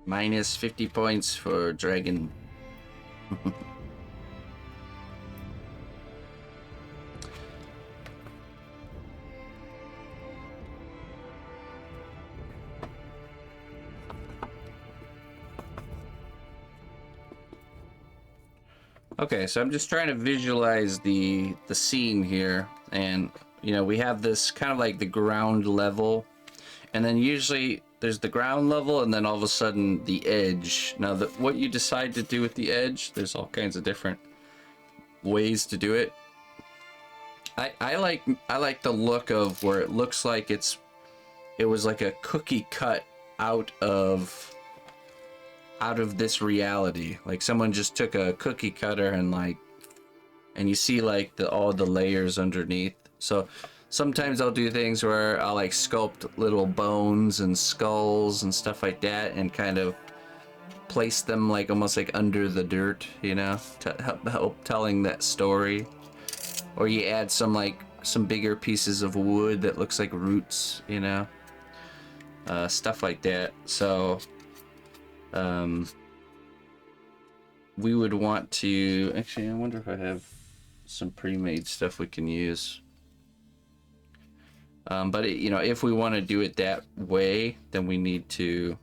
Minus 50 points for Dragon. Okay, so I'm just trying to visualize the scene here, and you know, we have this kind of like the ground level, and then usually there's the ground level, and then all of a sudden the edge. Now, what you decide to do with the edge, there's all kinds of different ways to do it. I like the look of where it looks like it was like a cookie cut out of this reality. Like someone just took a cookie cutter and you see like all the layers underneath. So sometimes I'll do things where I'll like sculpt little bones and skulls and stuff like that and kind of place them like almost like under the dirt, you know, to help telling that story. Or you add some bigger pieces of wood that looks like roots, you know, stuff like that. So we would want to actually, I wonder if I have some pre-made stuff we can use. But you know, if we want to do it that way, then we need to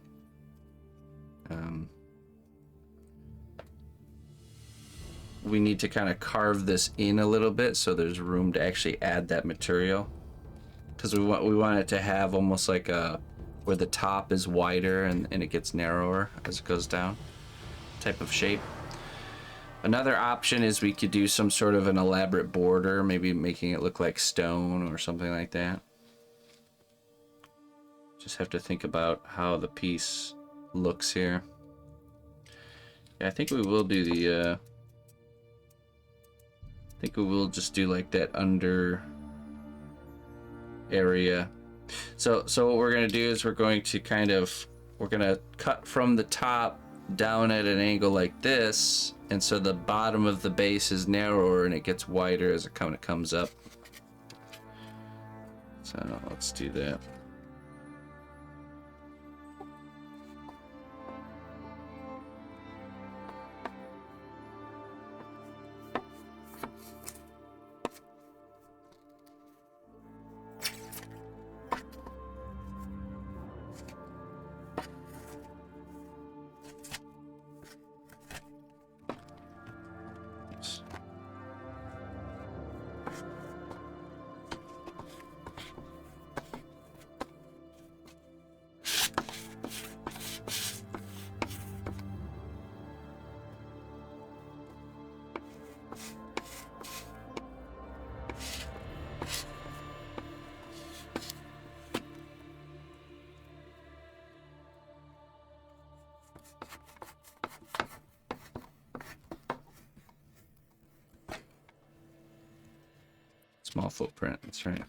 kind of carve this in a little bit so there's room to actually add that material, because we want it to have almost like a where the top is wider and it gets narrower as it goes down type of shape. Another option is we could do some sort of an elaborate border, maybe making it look like stone or something like that. Just have to think about how the piece looks here. Yeah, I think we will do the I think we will just do like that under area. So what we're gonna do is we're gonna cut from the top down at an angle like this, and so the bottom of the base is narrower and it gets wider as it kind of comes up. So let's do that. Small footprint, that's right.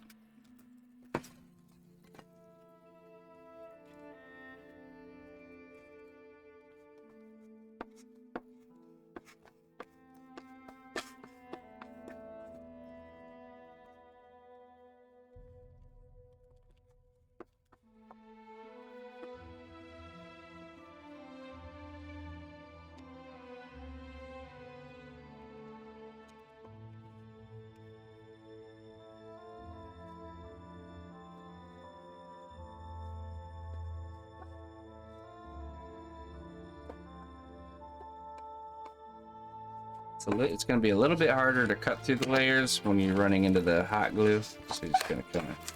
It's going to be a little bit harder to cut through the layers when you're running into the hot glue, so you're just going to kind of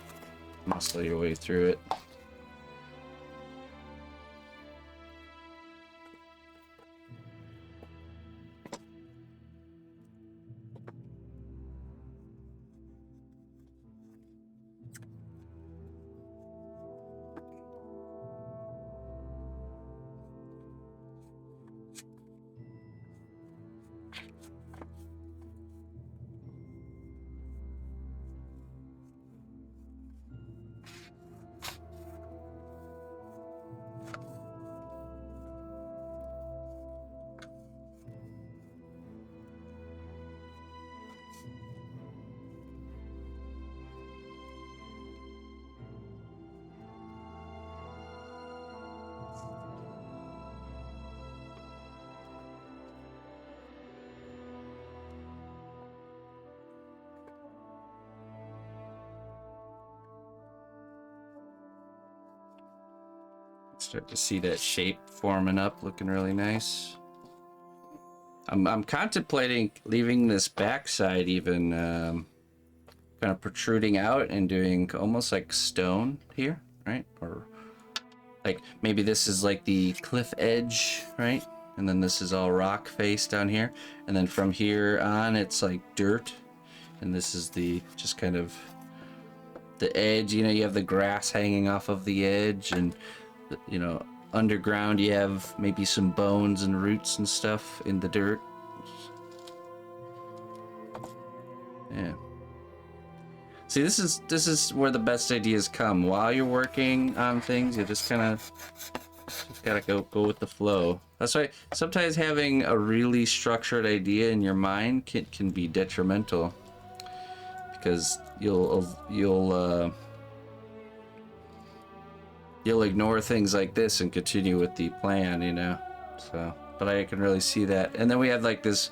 muscle your way through it. Start to see that shape forming up, looking really nice. I'm contemplating leaving this backside even kind of protruding out and doing almost like stone here, right? Or like maybe this is like the cliff edge, right? And then this is all rock face down here. And then from here on, it's like dirt. And this is the just kind of the edge, you know, you have the grass hanging off of the edge, and, you know, underground you have maybe some bones and roots and stuff in the dirt. Yeah. See, this is where the best ideas come. While you're working on things, you just kind of gotta go with the flow. That's why sometimes having a really structured idea in your mind can be detrimental, because you'll ignore things like this and continue with the plan, you know. So, but I can really see that. And then we have like this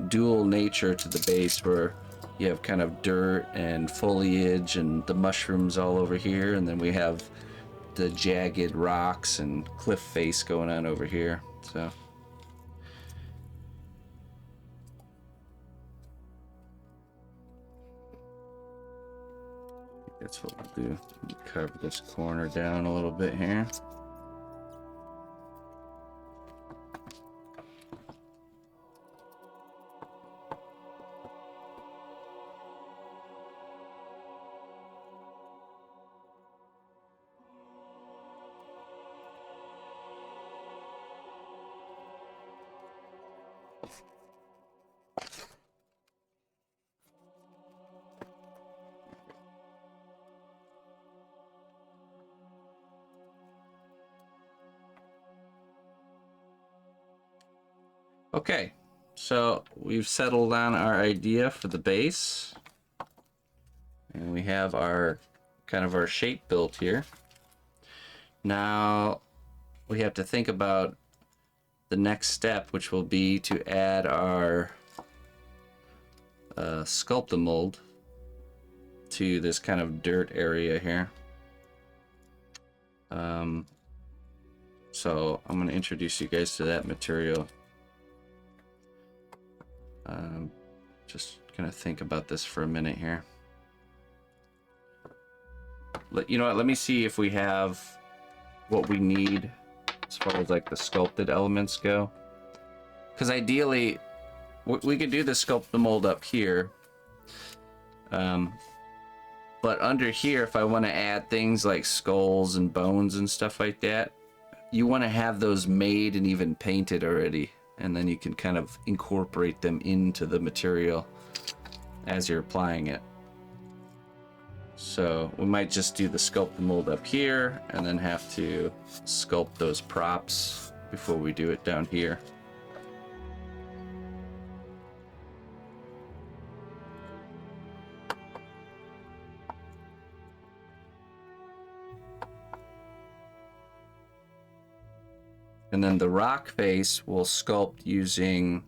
dual nature to the base where you have kind of dirt and foliage and the mushrooms all over here, and then we have the jagged rocks and cliff face going on over here. So that's what we'll do. Carve this corner down a little bit here. Okay, so we've settled on our idea for the base, and we have our kind of our shape built here. Now we have to think about the next step, which will be to add our sculpt-a-mold to this kind of dirt area here. So I'm going to introduce you guys to that material. Just gonna think about this for a minute here. You know what, let me see if we have what we need as far as like the sculpted elements go, because ideally we could do the sculpt the mold up here, but under here, if I want to add things like skulls and bones and stuff like that, you want to have those made and even painted already, and then you can kind of incorporate them into the material as you're applying it. So we might just do the sculpt the mold up here and then have to sculpt those props before we do it down here. And then the rock face will sculpt using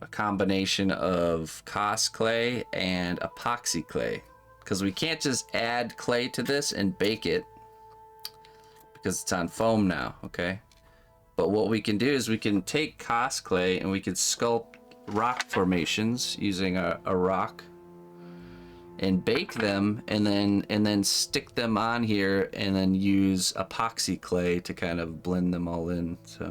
a combination of Cos clay and epoxy clay, because we can't just add clay to this and bake it because it's on foam now, okay? But what we can do is we can take Cos clay and we can sculpt rock formations using a rock and bake them, and then stick them on here, and then use epoxy clay to kind of blend them all in. So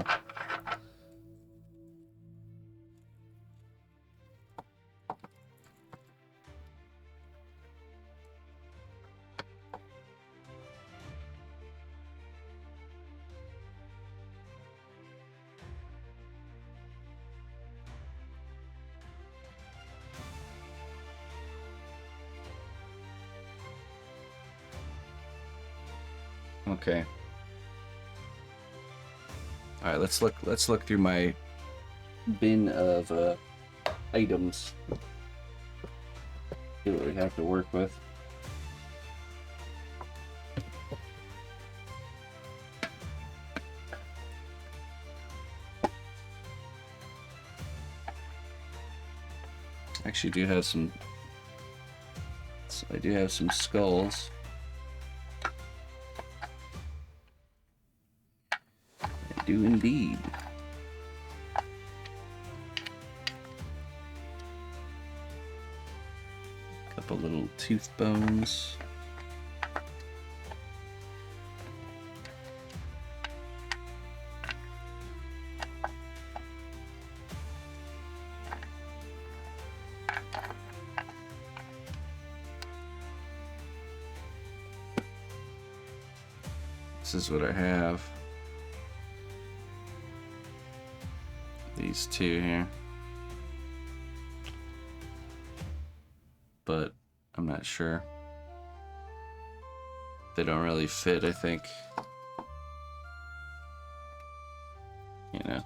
okay. All right, let's look through my bin of items. See what we have to work with. Actually, do have some. So I do have some skulls. do indeed. Couple little tooth bones. This is what I have. These two here. But I'm not sure. They don't really fit, I think. You know.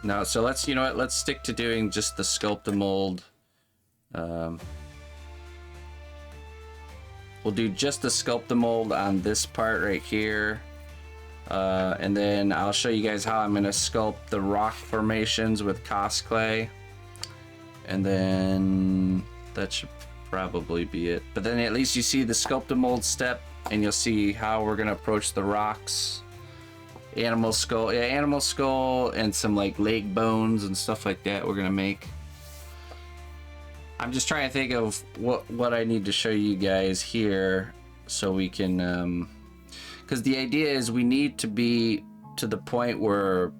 No, so let's, you know what, let's stick to doing just the sculpt-a-mold. We'll do just the sculpt-a-mold on this part right here. And then I'll show you guys how I'm going to sculpt the rock formations with Cos clay. And then that should probably be it. But then at least you see the sculpt-a-mold step, and you'll see how we're going to approach the rocks. Animal skull, yeah, animal skull, and some like leg bones and stuff like that we're gonna make. I'm just trying to think of what I need to show you guys here so we can, because the idea is we need to be to the point where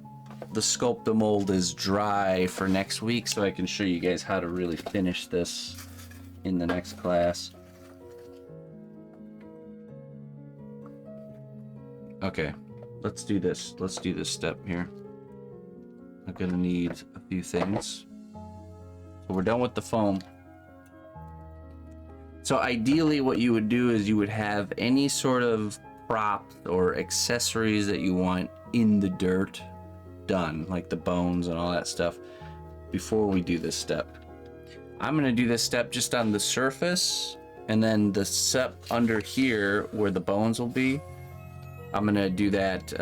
the sculpt-a-mold is dry for next week, so I can show you guys how to really finish this in the next class. Okay. Let's do this. Let's do this step here. I'm gonna need a few things. So we're done with the foam. So ideally what you would do is you would have any sort of prop or accessories that you want in the dirt done, like the bones and all that stuff, before we do this step. I'm gonna do this step just on the surface, and then the step under here where the bones will be, I'm gonna do that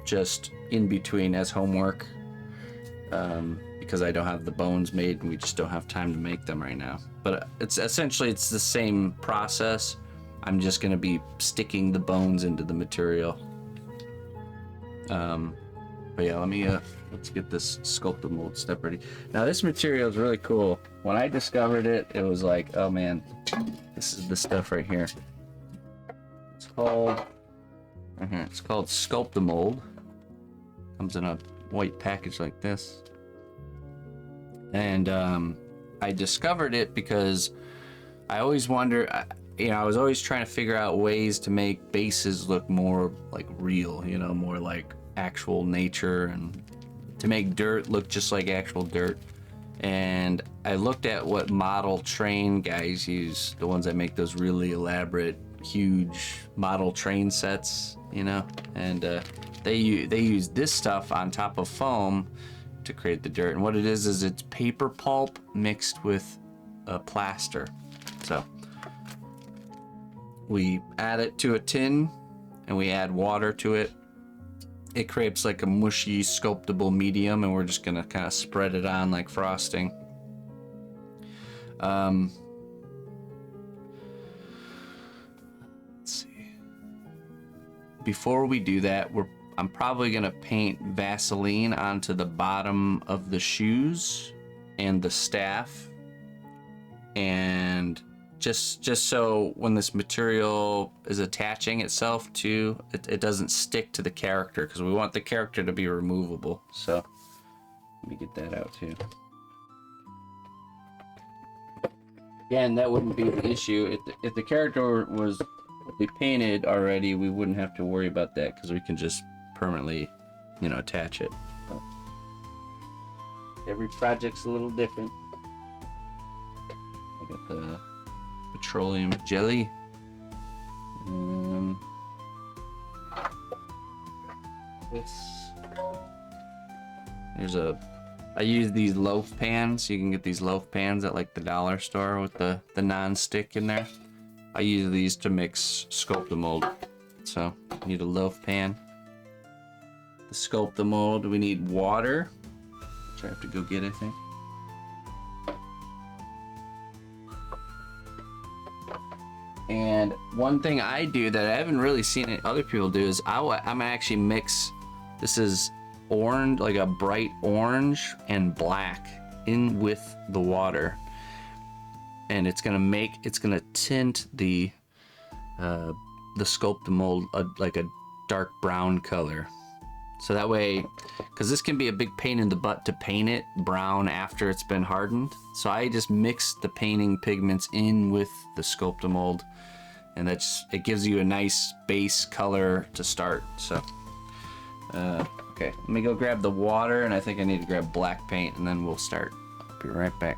just in between as homework, because I don't have the bones made and we just don't have time to make them right now. But it's essentially it's the same process. I'm just gonna be sticking the bones into the material. But yeah, let's get this sculpt-a-mold step ready. Now this material is really cool. When I discovered it, it was like, oh man, this is the stuff right here. It's called. It's called Sculpt-a-Mold. Comes in a white package like this. And I discovered it because I always wonder, I was always trying to figure out ways to make bases look more like real, more like actual nature, and to make dirt look just like actual dirt. And I looked at what model train guys use, the ones that make those really elaborate, huge model train sets, and they use this stuff on top of foam to create the dirt. And what it is it's paper pulp mixed with plaster. So we add it to a tin and we add water to it. It creates like a mushy sculptable medium, and we're just gonna kind of spread it on like frosting. Let's see. Before we do that, I'm probably gonna paint Vaseline onto the bottom of the shoes and the staff, and just so when this material is attaching itself to it doesn't stick to the character, because we want the character to be removable. So let me get that out too. Again, that wouldn't be the issue if the character was painted already. We wouldn't have to worry about that, because we can just permanently attach it. So every project's a little different. I got the petroleum jelly. I use these loaf pans. You can get these loaf pans at like the dollar store with the non-stick in there. I use these to mix Sculpt-a-Mold. So you need a loaf pan. The Sculpt-a-Mold, we need water, which I have to go get, I think. And one thing I do that I haven't really seen other people do is I'm gonna actually mix, this is orange, like a bright orange and black in with the water. And it's gonna tint the sculpt, the mold, like a dark brown color. So that way, because this can be a big pain in the butt to paint it brown after it's been hardened. So I just mix the painting pigments in with the sculpt mold, and it gives you a nice base color to start. So, okay, let me go grab the water, and I think I need to grab black paint, and then we'll start. I'll be right back.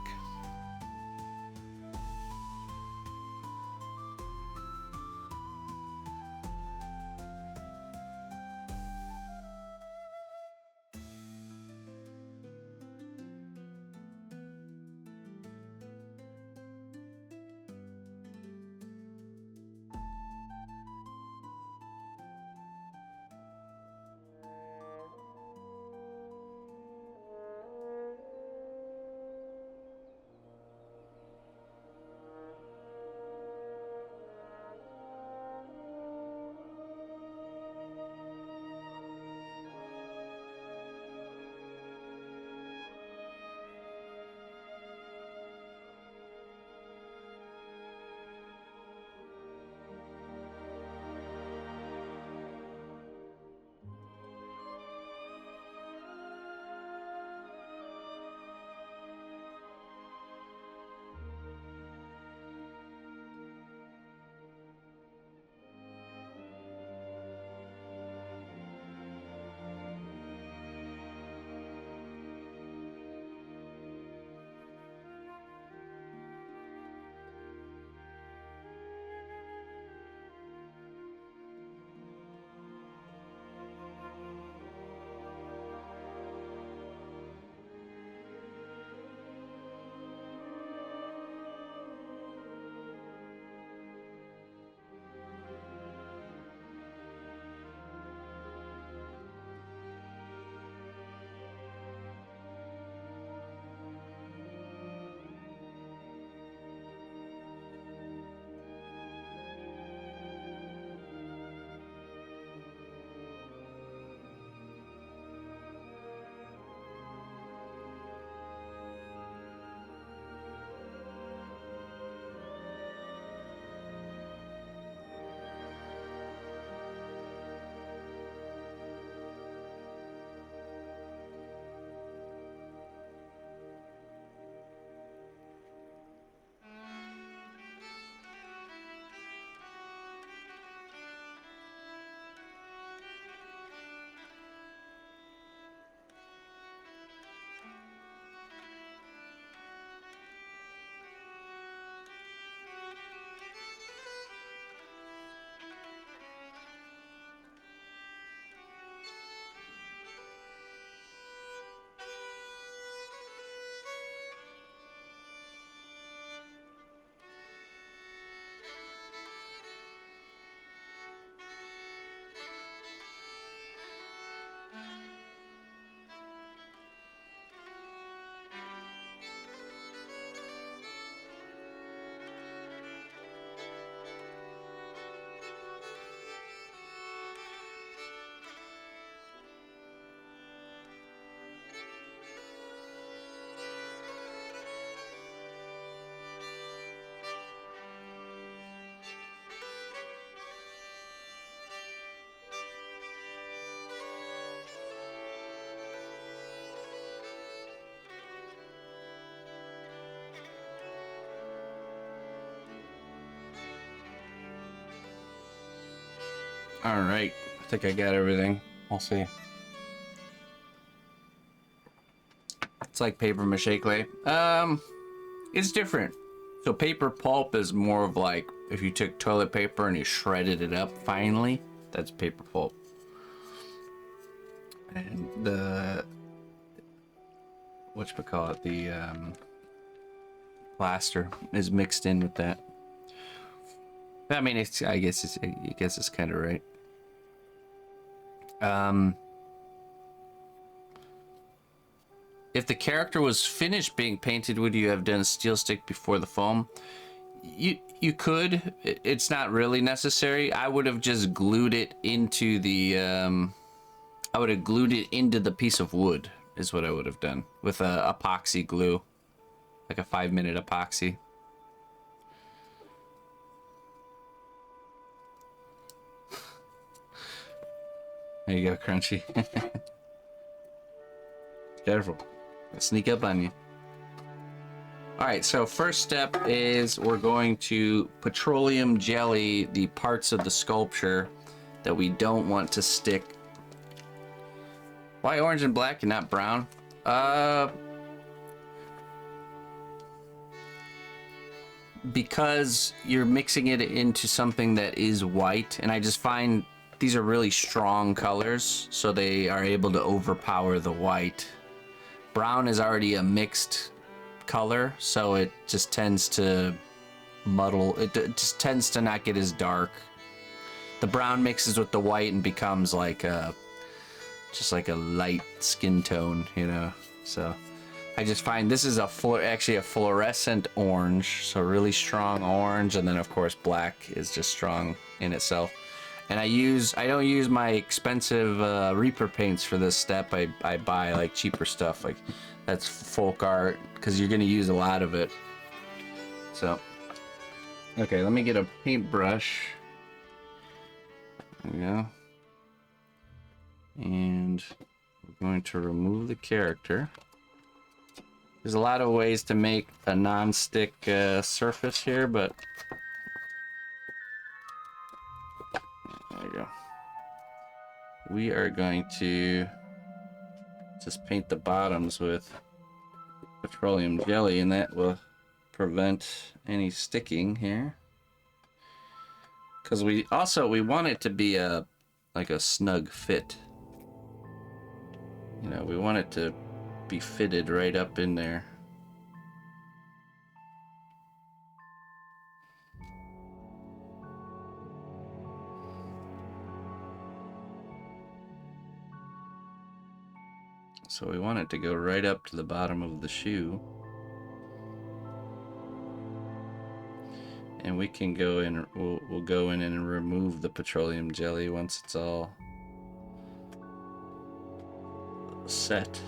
All right, I think I got everything. We'll see. It's like paper mache clay. It's different. So paper pulp is more of like if you took toilet paper and you shredded it up finely, that's paper pulp. And the whatchamacallit, the plaster is mixed in with that. I mean, I guess it's kind of right. If the character was finished being painted, would you have done a steel stick before the foam? You could. It's not really necessary. I would have just glued it into the I would have glued it into the piece of wood is what I would have done with a epoxy glue, like a 5-minute epoxy. There you go, Crunchy. Careful. I'll sneak up on you. Alright, so first step is we're going to petroleum jelly the parts of the sculpture that we don't want to stick. Why orange and black and not brown? Because you're mixing it into something that is white, and I just find these are really strong colors, so they are able to overpower the white. Brown is already a mixed color, so it just tends to muddle. It just tends to not get as dark. The brown mixes with the white and becomes like a just like a light skin tone, you know. So I just find this is actually a fluorescent orange, so really strong orange, and then of course black is just strong in itself. And I don't use my expensive Reaper paints for this step. I buy like cheaper stuff, like that's folk art, because you're gonna use a lot of it. So, okay, let me get a paintbrush. There we go. And we're going to remove the character. There's a lot of ways to make a non-stick surface here, but there you go. We are going to just paint the bottoms with petroleum jelly, and that will prevent any sticking here. Because we want it to be like a snug fit. You know, we want it to be fitted right up in there. So we want it to go right up to the bottom of the shoe. And we can go in, we'll go in and remove the petroleum jelly once it's all set.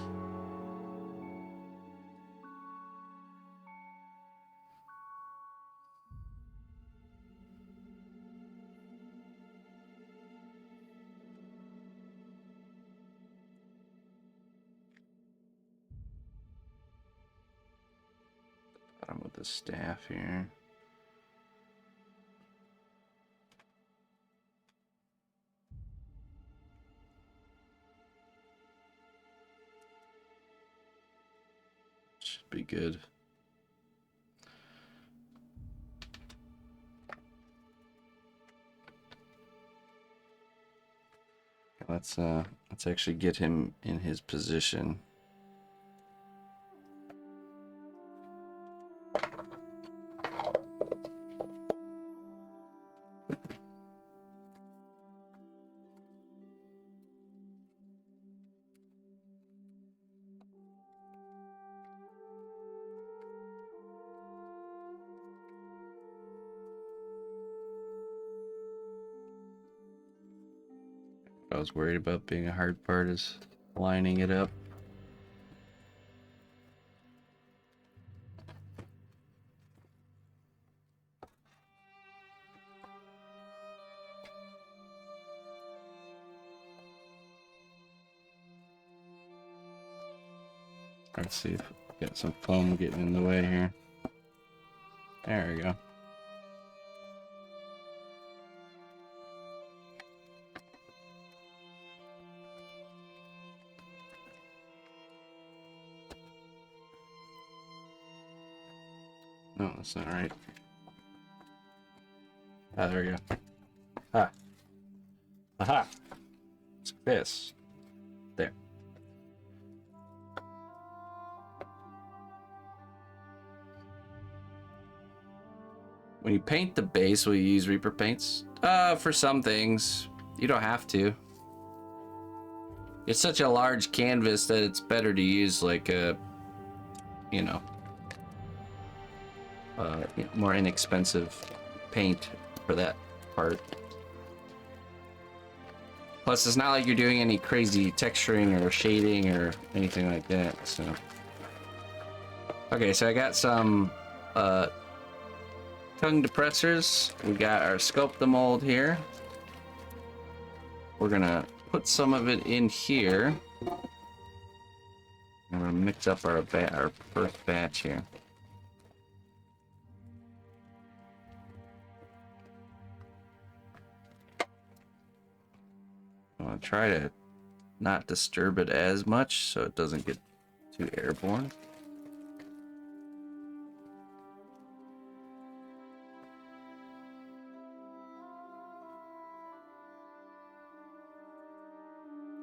Bottom of the staff here. Should be good. Let's actually get him in his position. I was worried about being a hard part is lining it up. Let's see if we got some foam getting in the way here. There we go. No, that's not right. Ah, there we go. Ah. Aha! It's like this. There. When you paint the base, will you use Reaper paints? For some things. You don't have to. It's such a large canvas that it's better to use like a, you know, more inexpensive paint for that part. Plus, it's not like you're doing any crazy texturing or shading or anything like that, so. Okay, so I got some tongue depressors. We got our sculpt the mold here. We're gonna put some of it in here. I'm gonna mix up our first batch here. I want to try to not disturb it as much so it doesn't get too airborne.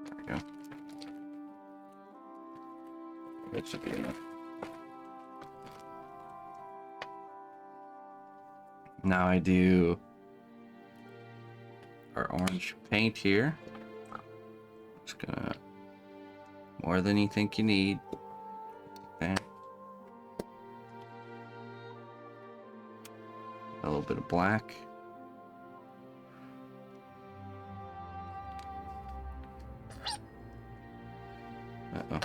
There we go. That should be enough. Now I do our orange paint here. Just gonna, more than you think you need. Okay. A little bit of black. Uh-oh.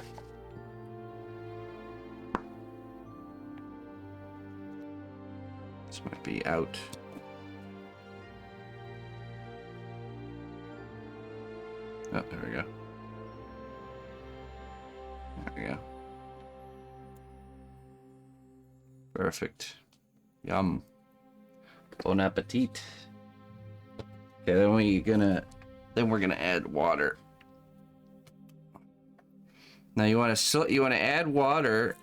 This might be out. Oh, there we go. There we go. Perfect. Yum. Bon appetit. Okay, then we're gonna add water. Now you want to add water,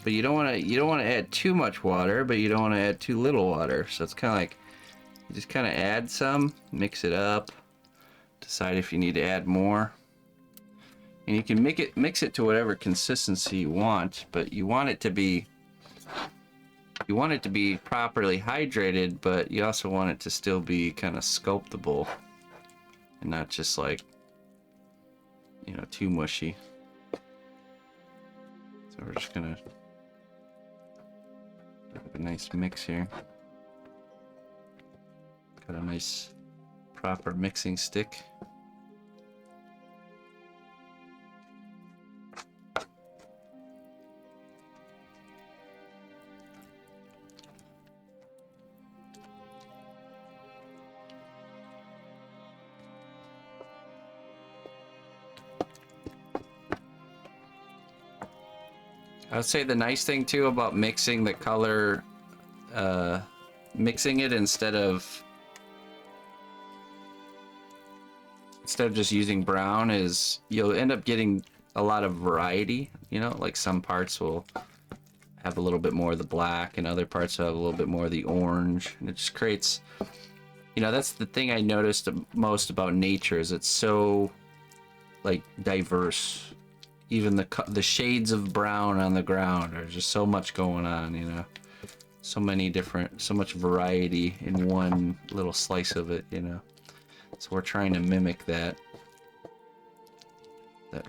but you don't want to add too much water, but you don't want to add too little water. So it's kind of like you just kind of add some, mix it up. Decide if you need to add more, and you can mix it to whatever consistency you want, but you want it to be properly hydrated, but you also want it to still be kind of sculptable and not just like, you know, too mushy. So we're just gonna have a nice mix here. Got a nice proper mixing stick. I would say the nice thing too about mixing the color, mixing it instead of just using brown is you'll end up getting a lot of variety. You know, like some parts will have a little bit more of the black and other parts will have a little bit more of the orange, and it just creates, you know, that's the thing I noticed the most about nature is it's so like diverse. Even the shades of brown on the ground, there's just so much going on, you know, so much variety in one little slice of it, you know. So we're trying to mimic that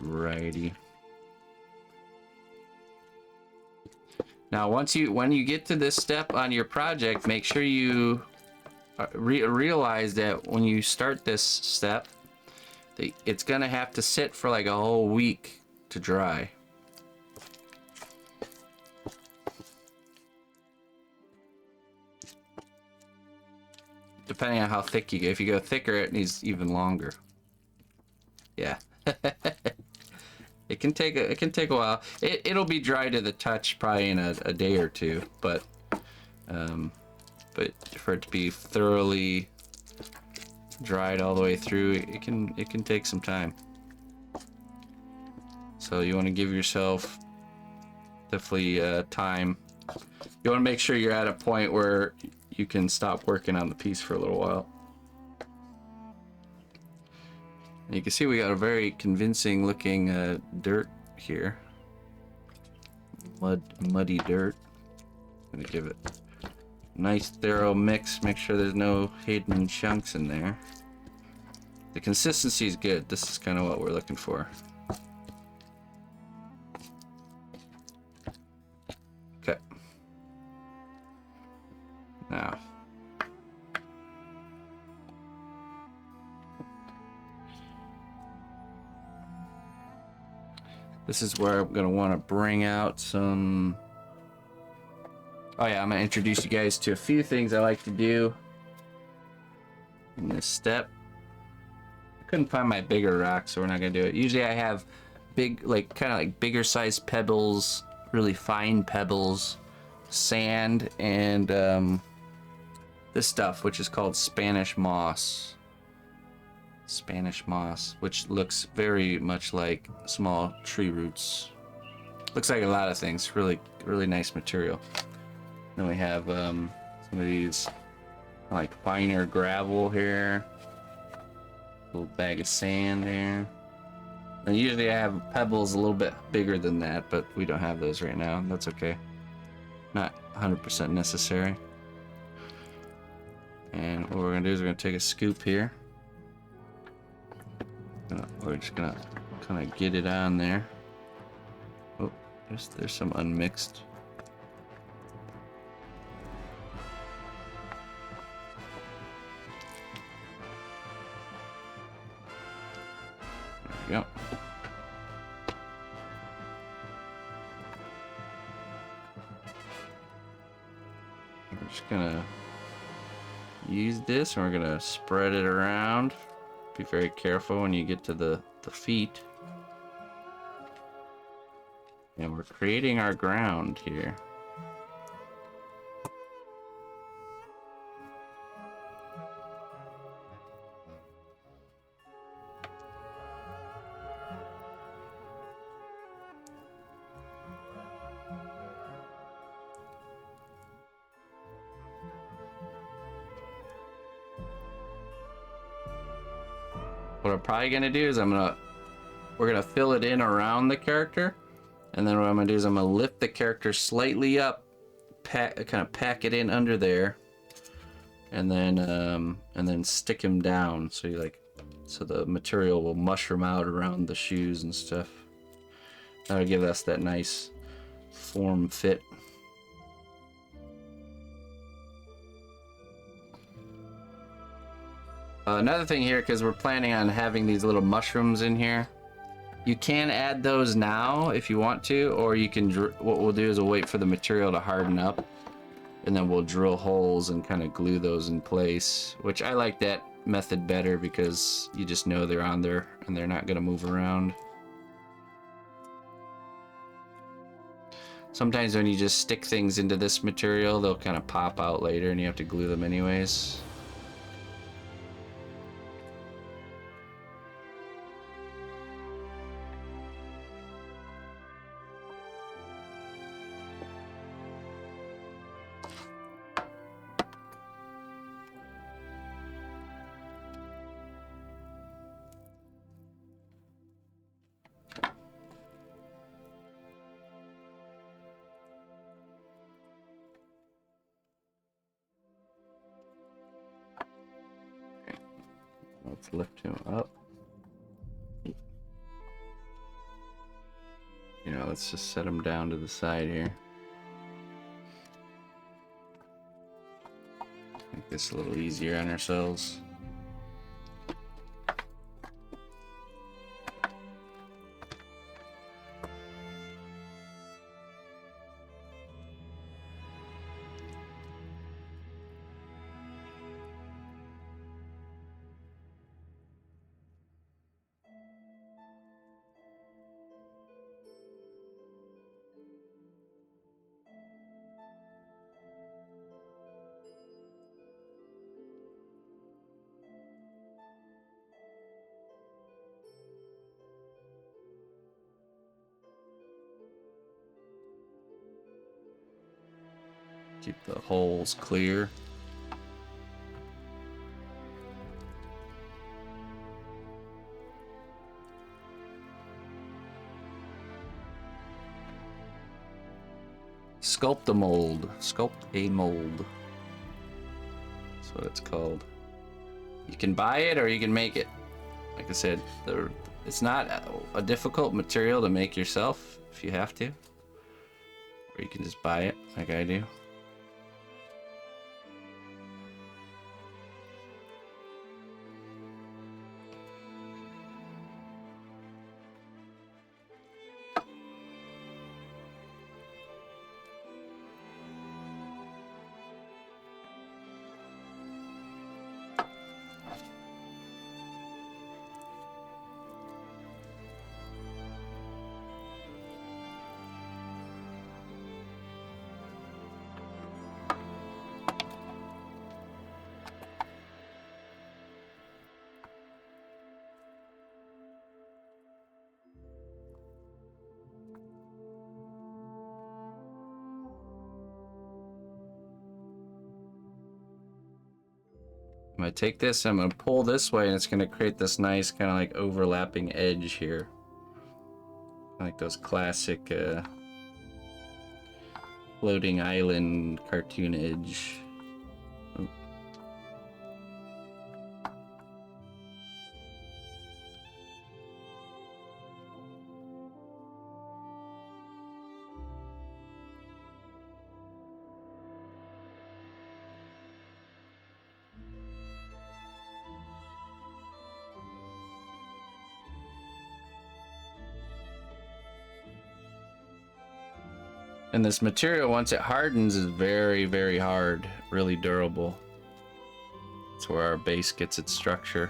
variety. Now, when you get to this step on your project, make sure you realize that when you start this step, it's gonna have to sit for like a whole week to dry. Depending on how thick you go. If you go thicker, it needs even longer. Yeah. It can take a while. It'll be dry to the touch probably in a day or two, but for it to be thoroughly dried all the way through, it can take some time. So you want to give yourself definitely time. You want to make sure you're at a point where you can stop working on the piece for a little while. And you can see we got a very convincing looking dirt here. Muddy dirt. I'm gonna give it a nice thorough mix. Make sure there's no hidden chunks in there. The consistency is good. This is kind of what we're looking for. Okay. This is where I'm gonna want to bring out some. Oh yeah, I'm gonna introduce you guys to a few things I like to do in this step. I couldn't find my bigger rock, so we're not gonna do it. Usually I have big, like kind of like bigger sized pebbles, really fine pebbles, sand, and this stuff, which is called Spanish moss. Spanish moss, which looks very much like small tree roots. Looks like a lot of things. Really, really nice material. Then we have some of these like finer gravel here. Little bag of sand there. And usually I have pebbles a little bit bigger than that, but we don't have those right now. That's okay. Not 100% necessary. And what we're gonna do is we're gonna take a scoop here. We're just gonna kind of get it on there. Oh, there's some unmixed. There we go. We're just gonna use this and we're gonna spread it around. Be very careful when you get to the feet. And we're creating our ground here. What I'm probably gonna do is we're gonna fill it in around the character, and then what I'm gonna do is I'm gonna lift the character slightly up, kind of pack it in under there, and then stick him down so the material will mushroom out around the shoes and stuff. That'll give us that nice form fit. Another thing here, because we're planning on having these little mushrooms in here, you can add those now if you want to, or you can, what we'll do is we'll wait for the material to harden up, and then we'll drill holes and kind of glue those in place, which I like that method better because you just know they're on there and they're not going to move around. Sometimes when you just stick things into this material, they'll kind of pop out later and you have to glue them anyways. Let's lift him up. You know, let's just set him down to the side here. Make this a little easier on ourselves. Keep the holes clear. Sculpt a mold. Sculpt a mold. That's what it's called. You can buy it or you can make it. Like I said, it's not a difficult material to make yourself if you have to. Or you can just buy it like I do. I'm gonna take this, I'm gonna pull this way, and it's gonna create this nice kind of like overlapping edge here. Like those classic floating island cartoon edge. Oh. And this material, once it hardens, is very, very hard, really durable. That's where our base gets its structure.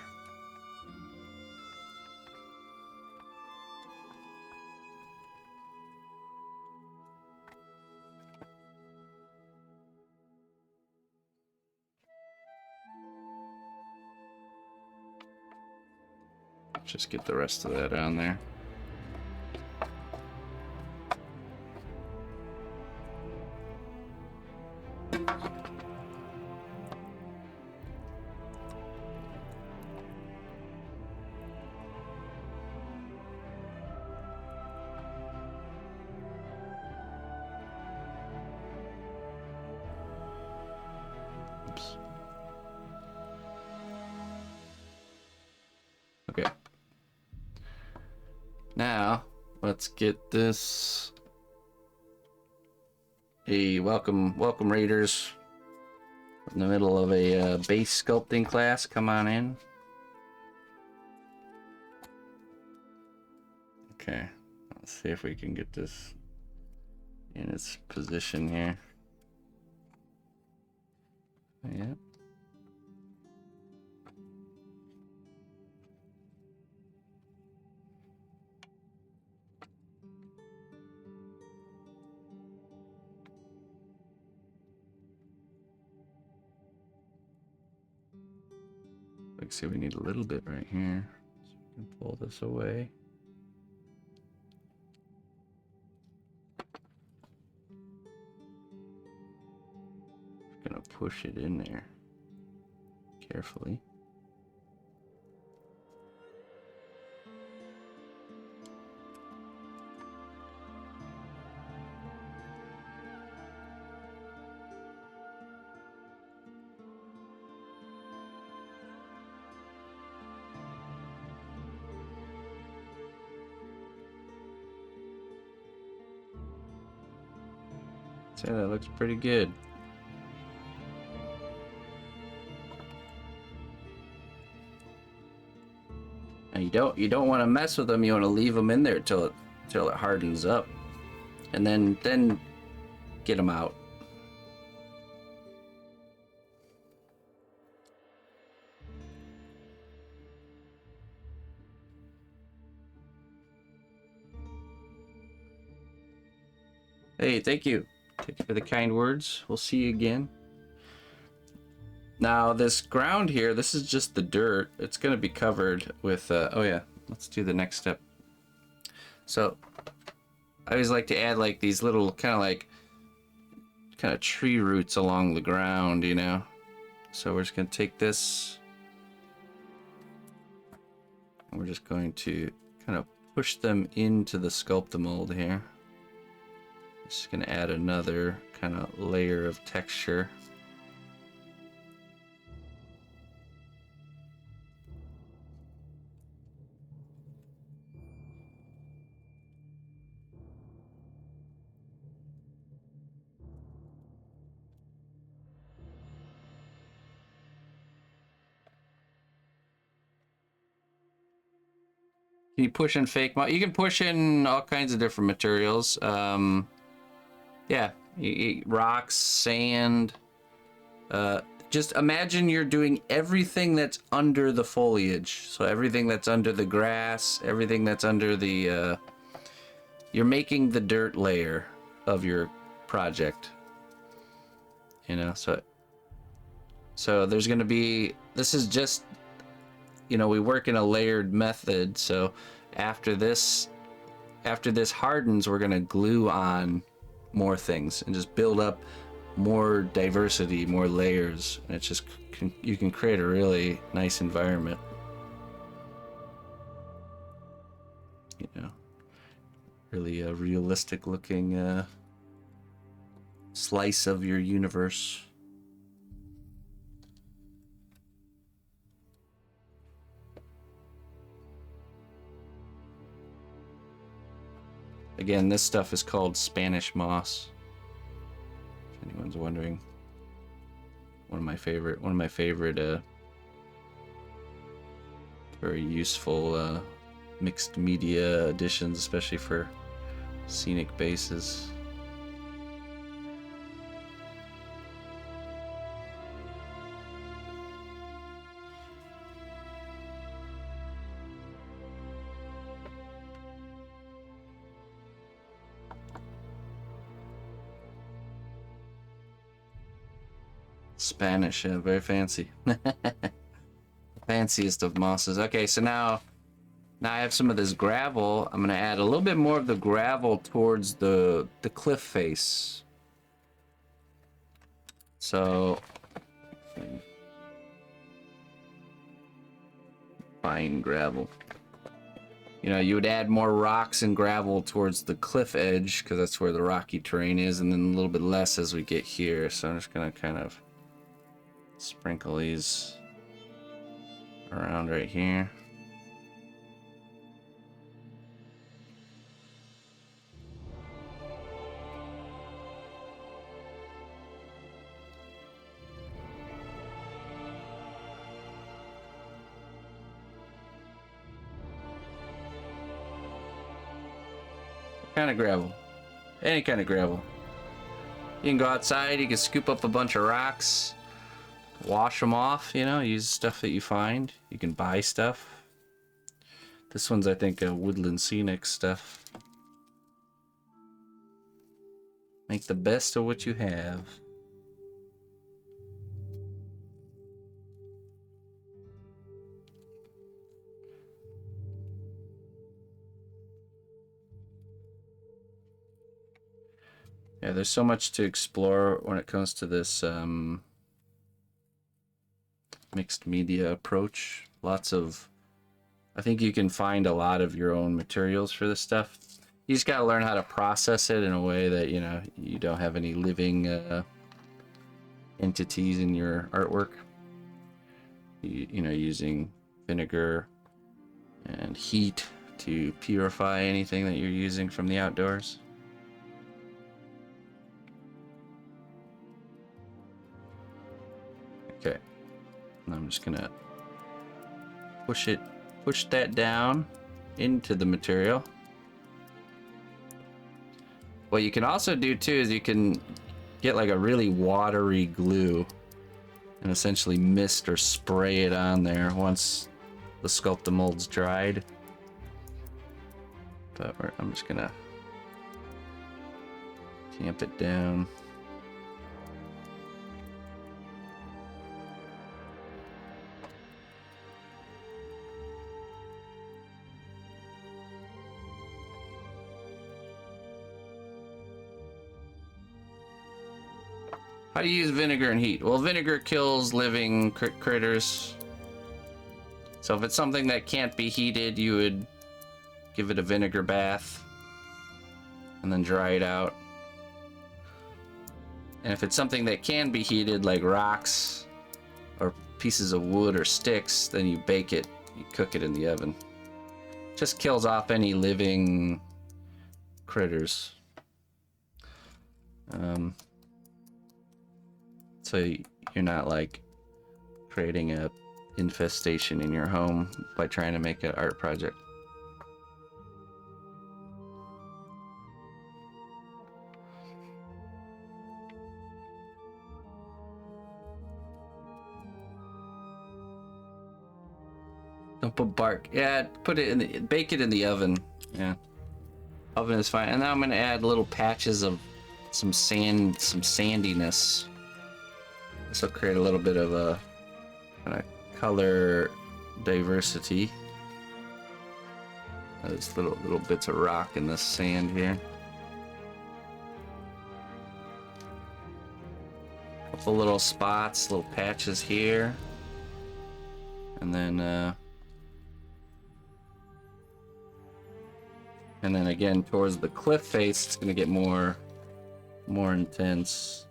Just get the rest of that on there. Oops. Okay. Now, let's get this. Hey, welcome raiders. In the middle of a base sculpting class, come on in. Okay, let's see if we can get this in its position here. Yeah. Let's see, we need a little bit right here. So we can pull this away. Gonna push it in there carefully. So that looks pretty good. And you don't want to mess with them. You want to leave them in there till it hardens up, and then get them out. Hey, thank you. Thank you for the kind words. We'll see you again. Now, this ground here, this is just the dirt. It's going to be covered with, oh yeah, let's do the next step. So, I always like to add like these little kind of tree roots along the ground, you know? So we're just going to take this, and we're just going to kind of push them into the Sculpt-A-Mold here. Just going to add another kind of layer of texture. Can you push in fake moss? You can push in all kinds of different materials. Yeah, rocks, sand. Just imagine you're doing everything that's under the foliage. So everything that's under the grass, everything that's under the... you're making the dirt layer of your project. You know, so there's going to be... This is just... You know, we work in a layered method, so after this hardens, we're going to glue on more things and just build up more diversity, more layers, and it's just you can create a really nice environment. You know, really a realistic looking slice of your universe. Again, this stuff is called Spanish moss. If anyone's wondering, one of my favorite very useful mixed media additions, especially for scenic bases. Spanish, yeah, very fancy. Fanciest of mosses. Okay, so now I have some of this gravel. I'm gonna add a little bit more of the gravel towards the cliff face. So fine gravel. You know, you would add more rocks and gravel towards the cliff edge because that's where the rocky terrain is, and then a little bit less as we get here. So I'm just gonna kind of sprinkle these around right here. What kind of gravel? Any kind of gravel. You can go outside, you can scoop up a bunch of rocks, wash them off, you know, use stuff that you find. You can buy stuff. This one's, I think, a woodland scenic stuff. Make the best of what you have. Yeah, there's so much to explore when it comes to this mixed media approach. I think you can find a lot of your own materials for this stuff. You just gotta learn how to process it in a way that, you know, you don't have any living entities in your artwork. You know, using vinegar and heat to purify anything that you're using from the outdoors. Okay, and I'm just gonna push that down into the material. What you can also do too is you can get like a really watery glue and essentially mist or spray it on there once the Sculpt-A-Mold's dried. But I'm just gonna tamp it down. How do you use vinegar and heat? Well, vinegar kills living critters. So if it's something that can't be heated, you would give it a vinegar bath and then dry it out. And if it's something that can be heated, like rocks or pieces of wood or sticks, then you bake it, you cook it in the oven. Just kills off any living critters. So you're not like creating a infestation in your home by trying to make an art project. Don't put bark. Yeah, put it in the, bake it in the oven. Yeah, oven is fine. And now I'm gonna add little patches of some sand, some sandiness. This will create a little bit of a kind of color diversity. There's little bits of rock in the sand here. couple little spots, little patches here. And then again towards the cliff face, it's gonna get more intense.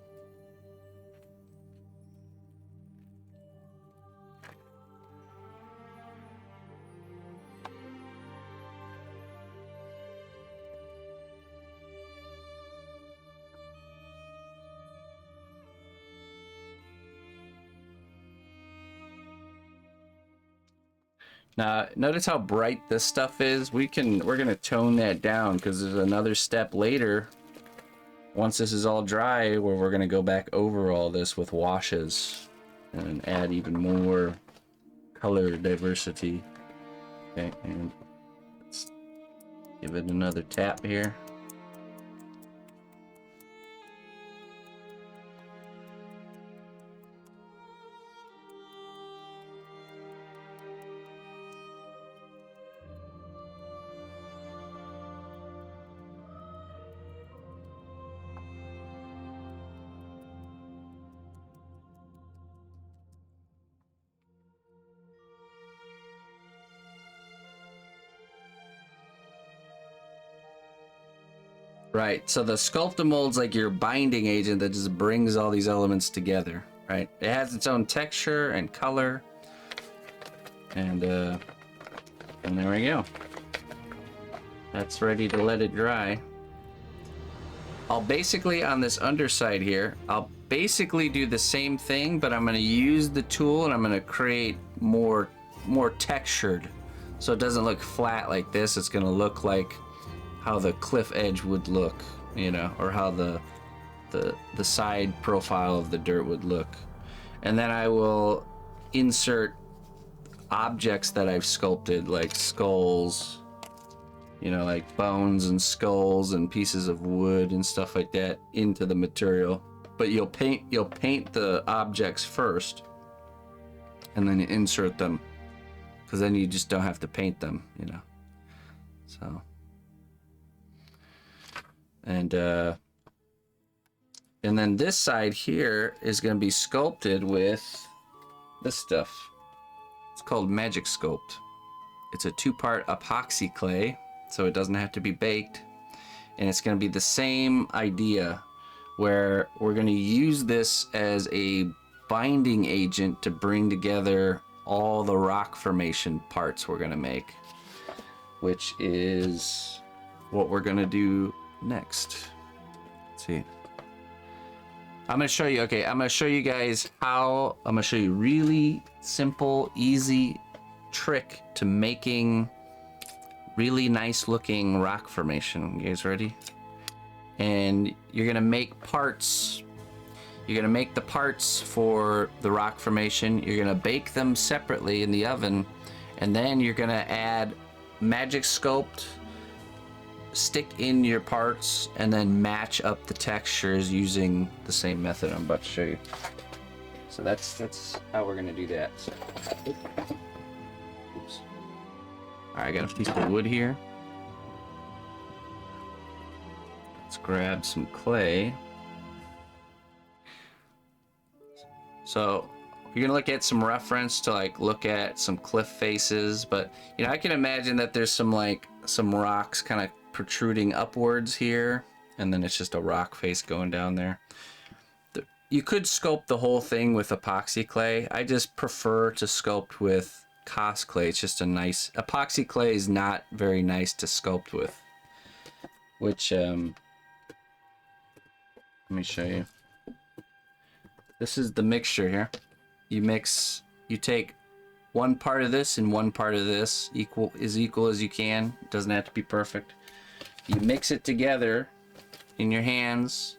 Now, notice how bright this stuff is. We're gonna tone that down because there's another step later, once this is all dry, where we're gonna go back over all this with washes and add even more color diversity. Okay, and let's give it another tap here. Right, so the Sculptamold's like your binding agent that just brings all these elements together, right? It has its own texture and color, and there we go. That's ready to let it dry. I'll basically, on this underside here, I'll basically do the same thing, but I'm gonna use the tool and I'm gonna create more textured. So it doesn't look flat like this, it's gonna look like how the cliff edge would look, you know, or how the side profile of the dirt would look. And then I will insert objects that I've sculpted, like skulls, you know, like bones and skulls and pieces of wood and stuff like that into the material. But you'll paint the objects first and then you insert them, because then you just don't have to paint them, you know. So and then this side here is going to be sculpted with this stuff. It's called Magic Sculpt. It's a 2-part epoxy clay, so it doesn't have to be baked. And it's going to be the same idea, where we're going to use this as a binding agent to bring together all the rock formation parts we're going to make, which is what we're going to do next. Let's see. I'm going to show you, okay, I'm going to show you guys how, I'm going to show you really simple, easy trick to making really nice looking rock formation. You guys ready? And you're going to make parts. You're going to make the parts for the rock formation. You're going to bake them separately in the oven. And then you're going to add Magic Sculpt, stick in your parts, and then match up the textures using the same method I'm about to show you. So that's how we're gonna do that. Oops. All right, I got a piece of wood here. Let's grab some clay. So you're gonna look at some reference to like look at some cliff faces, but you know, I can imagine that there's some rocks kind of protruding upwards here, and then it's just a rock face going down there. You could sculpt the whole thing with epoxy clay. I just prefer to sculpt with Cos clay. It's just a nice, epoxy clay is not very nice to sculpt with, which let me show you. This is the mixture here. You take one part of this and one part of this, equal as you can. It doesn't have to be perfect. You mix it together in your hands,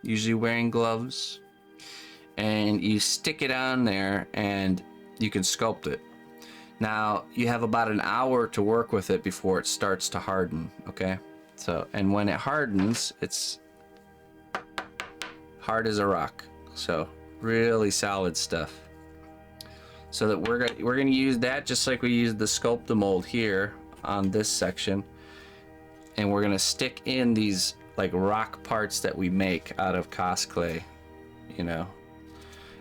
usually wearing gloves, and you stick it on there and you can sculpt it. Now, you have about an hour to work with it before it starts to harden, okay? So, and when it hardens, it's hard as a rock. So, really solid stuff. So that we're gonna use that just like we used the Sculptamold here on this section. And we're gonna stick in these like rock parts that we make out of Cos clay, you know,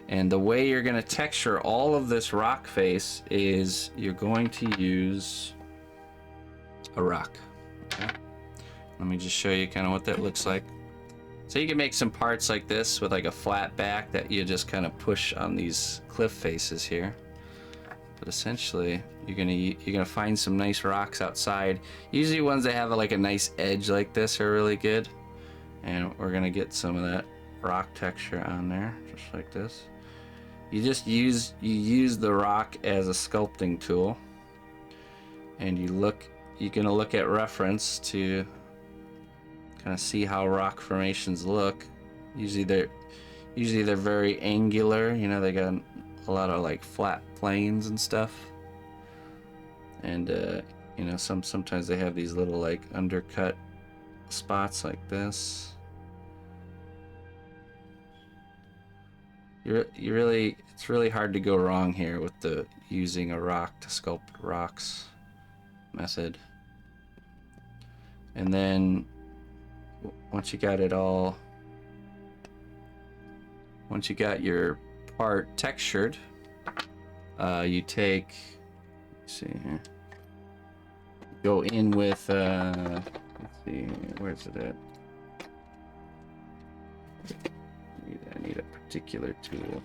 And the way you're going to texture all of this rock face is you're going to use a rock. Okay. Let me just show you kind of what that looks like. So you can make some parts like this with like a flat back that you just kind of push on these cliff faces here. But essentially, you're gonna find some nice rocks outside. Usually ones that have like a nice edge like this are really good. And we're gonna get some of that rock texture on there, just like this. You use the rock as a sculpting tool, and you're gonna look at reference to kind of see how rock formations look. Usually they're very angular. You know, they got a lot of like flat planes and stuff, and you know, sometimes they have these little like undercut spots like this. It's really hard to go wrong here with the using a rock to sculpt rocks method. And then once you got your part textured, you take, let's see here, go in with let's see, where's it at? I need a particular tool.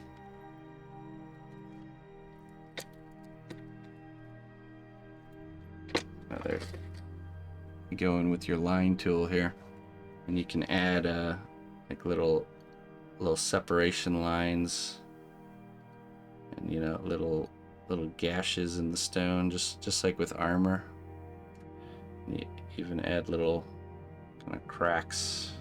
Oh, there. You go in with your line tool here, and you can add like little separation lines, and you know, little gashes in the stone, just like with armor. And you even add little kind of cracks.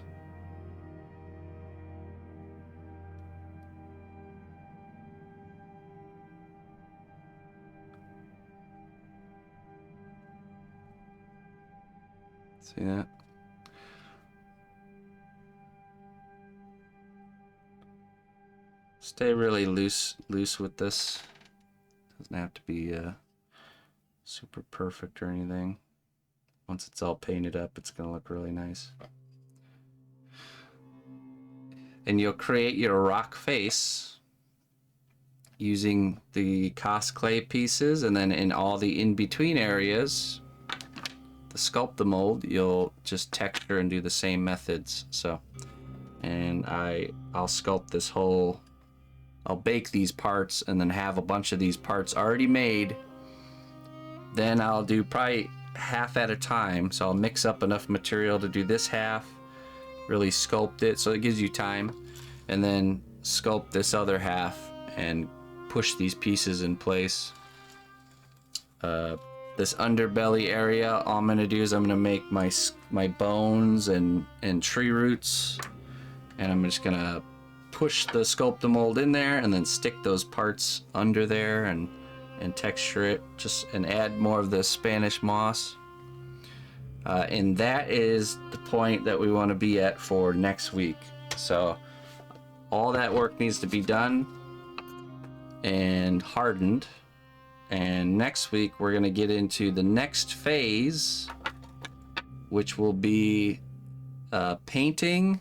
See that? Stay really loose with this. Doesn't have to be super perfect or anything. Once it's all painted up, it's gonna look really nice. And you'll create your rock face using the Cos clay pieces, and then in all the in-between areas, the sculpt the mold, you'll just texture and do the same methods. So, and I'll sculpt this whole, I'll bake these parts and then have a bunch of these parts already made. Then I'll do probably half at a time. So I'll mix up enough material to do this half, really sculpt it so it gives you time, and then sculpt this other half and push these pieces in place. This underbelly area, all I'm gonna do is I'm gonna make my bones and tree roots, and I'm just gonna push the sculpt the mold in there and then stick those parts under there and texture it, and add more of the Spanish moss. And that is the point that we want to be at for next week. So all that work needs to be done and hardened. And next week we're going to get into the next phase, which will be painting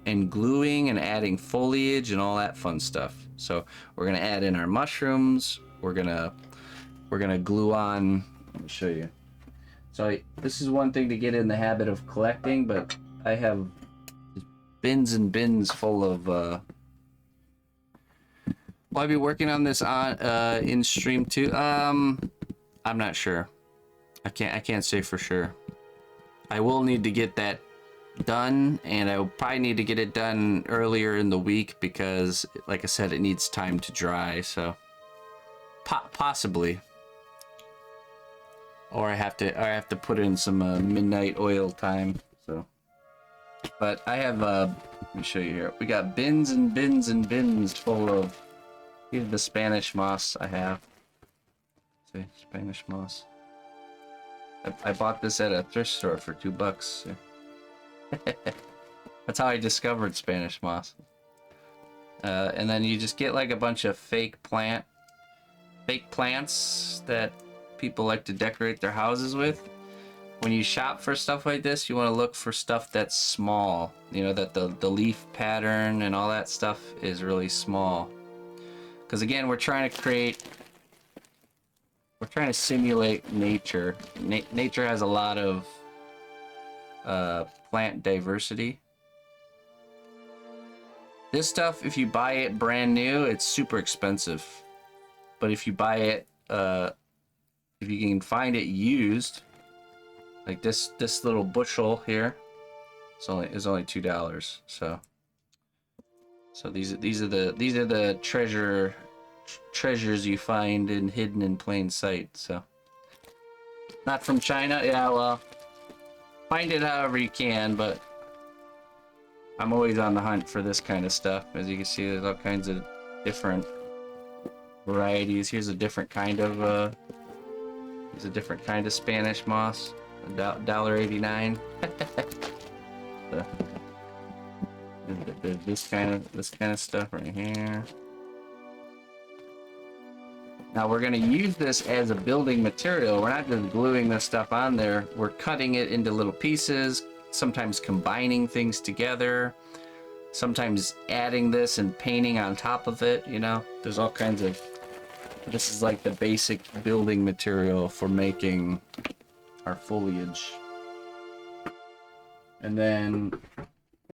and gluing and adding foliage and all that fun stuff. So we're going to add in our mushrooms. We're gonna glue on. Let me show you. So this is one thing to get in the habit of collecting, but I have bins and bins full of will I be working on this on in stream too? I'm not sure. I can't say for sure. I will need to get that done, and I will probably need to get it done earlier in the week because, like I said, it needs time to dry. So possibly, or I have to put in some midnight oil time. So, but I have let me show you here. We got bins and bins and bins full of. Here's the Spanish moss I have. See, Spanish moss. I bought this at a thrift store for $2. That's how I discovered Spanish moss. And then you just get like a bunch of fake plants that people like to decorate their houses with. When you shop for stuff like this, you want to look for stuff that's small. You know, that the leaf pattern and all that stuff is really small. Because again, we're trying to simulate nature. Nature has a lot of plant diversity. This stuff, if you buy it brand new, it's super expensive. But if you buy it, if you can find it used, like this little bushel here, it's only $2. So these are the treasures you find hidden in plain sight. So not from China, yeah. Well, find it however you can, but I'm always on the hunt for this kind of stuff. As you can see, there's all kinds of different varieties. Here's a different kind of Spanish moss, $1.89. So, there's this kind of stuff right here. Now we're going to use this as a building material. We're not just gluing this stuff on there. We're cutting it into little pieces, sometimes combining things together, sometimes adding this and painting on top of it, you know? There's all kinds of... This is like the basic building material for making our foliage. And then